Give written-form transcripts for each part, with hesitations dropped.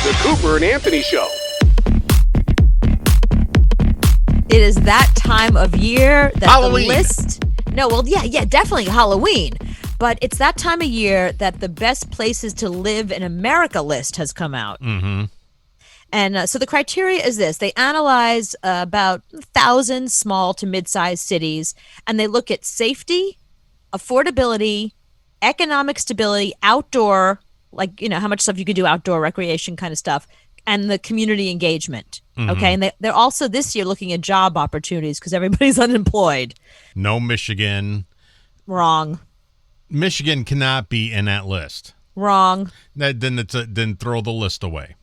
The Cooper and Anthony Show. It is that time of year that Halloween. the list. No, well, yeah, definitely Halloween. But it's that time of year that the best places to live in America list has come out. Mm-hmm. And so the criteria is this. They analyze about 1,000 small to mid-sized cities, and they look at safety, affordability, economic stability, outdoor, like, how much stuff you could do outdoor recreation kind of stuff, and the community engagement. Mm-hmm. Okay. And they're also this year looking at job opportunities because everybody's unemployed. No Michigan. Wrong. Michigan cannot be in that list. Wrong. Then throw the list away.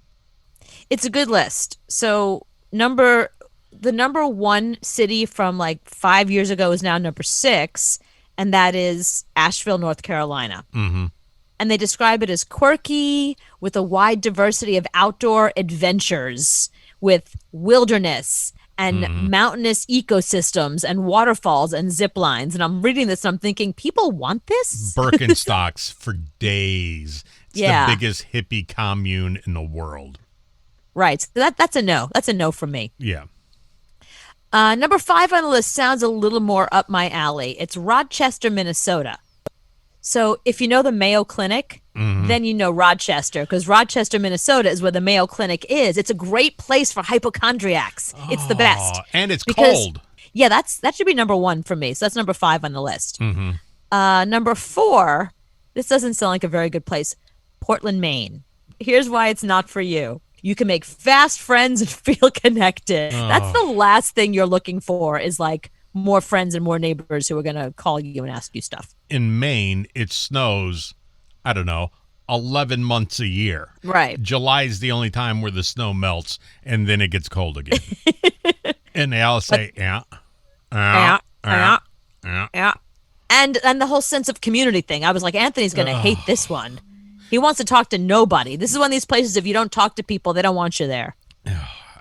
It's a good list. So the number one city from like 5 years ago is now number 6, and that is Asheville, North Carolina. Mm-hmm. And they describe it as quirky, with a wide diversity of outdoor adventures, with wilderness and mountainous ecosystems and waterfalls and zip lines. And I'm reading this and I'm thinking, people want this? Birkenstocks for days. It's Yeah. the biggest hippie commune in the world. Right. So that's a no. That's a no from me. Yeah. Number 5 on the list sounds a little more up my alley. It's Rochester, Minnesota. So if you know the Mayo Clinic, then you know Rochester, because Rochester, Minnesota is where the Mayo Clinic is. It's a great place for hypochondriacs. It's the best. And it's Because- cold. Yeah, that should be number 1 for me. So that's number 5 on the list. Mm-hmm. Number 4, this doesn't sound like a very good place. Portland, Maine. Here's why it's not for you. You can make fast friends and feel connected. That's the last thing you're looking for, is like more friends and more neighbors who are going to call you and ask you stuff. In Maine, it snows, I don't know, 11 months a year. Right. July is the only time where the snow melts, and then it gets cold again. And they all say, yeah. Yeah. And the whole sense of community thing. I was like, Anthony's going to hate this one. He wants to talk to nobody. This is one of these places, if you don't talk to people, they don't want you there.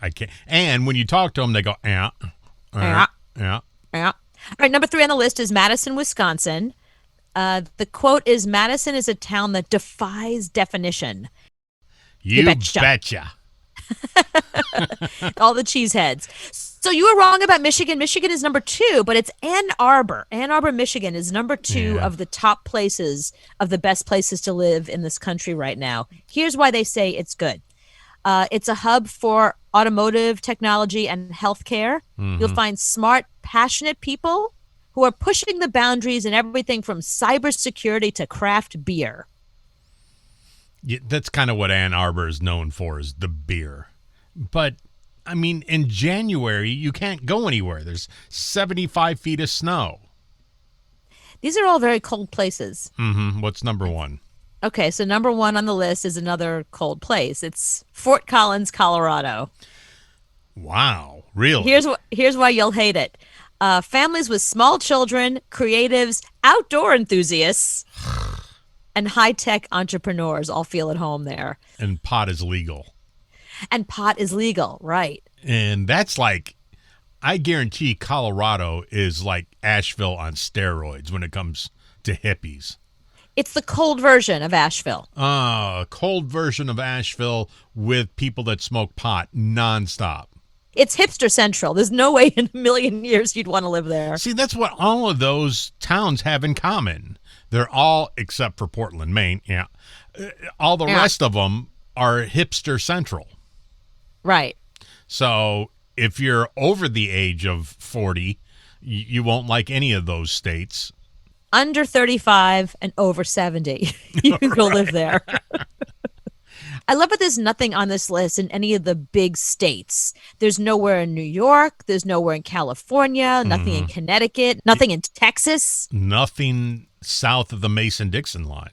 I can't. And when you talk to them, they go, yeah. Yeah. Yeah. All right, number 3 on the list is Madison, Wisconsin. The quote is, Madison is a town that defies definition. You betcha. betcha. All the cheeseheads. So you were wrong about Michigan. Michigan is number 2, but it's Ann Arbor. Ann Arbor, Michigan is number 2 of the top places, of the best places to live in this country right now. Here's why they say it's good. It's a hub for automotive technology and healthcare. You'll find smart, passionate people who are pushing the boundaries in everything from cybersecurity to craft beer. Yeah, that's kind of what Ann Arbor is known for, is the beer. But, I mean, in January, you can't go anywhere. There's 75 feet of snow. These are all very cold places. Mm-hmm. What's number 1? Okay, so number 1 on the list is another cold place. It's Fort Collins, Colorado. Wow, really? Here's why you'll hate it. Families with small children, creatives, outdoor enthusiasts, and high-tech entrepreneurs all feel at home there. And pot is legal. And pot is legal, right? And that's like, I guarantee Colorado is like Asheville on steroids when it comes to hippies. It's the cold version of Asheville. A cold version of Asheville with people that smoke pot nonstop. It's hipster central. There's no way in a million years you'd want to live there. See, that's what all of those towns have in common. They're all, except for Portland, Maine, all the rest of them are hipster central. Right. So if you're over the age of 40, you won't like any of those states. Under 35 and over 70, you can go live there. I love that there's nothing on this list in any of the big states. There's nowhere in New York. There's nowhere in California. Nothing in Connecticut. Nothing in Texas. Nothing south of the Mason-Dixon line.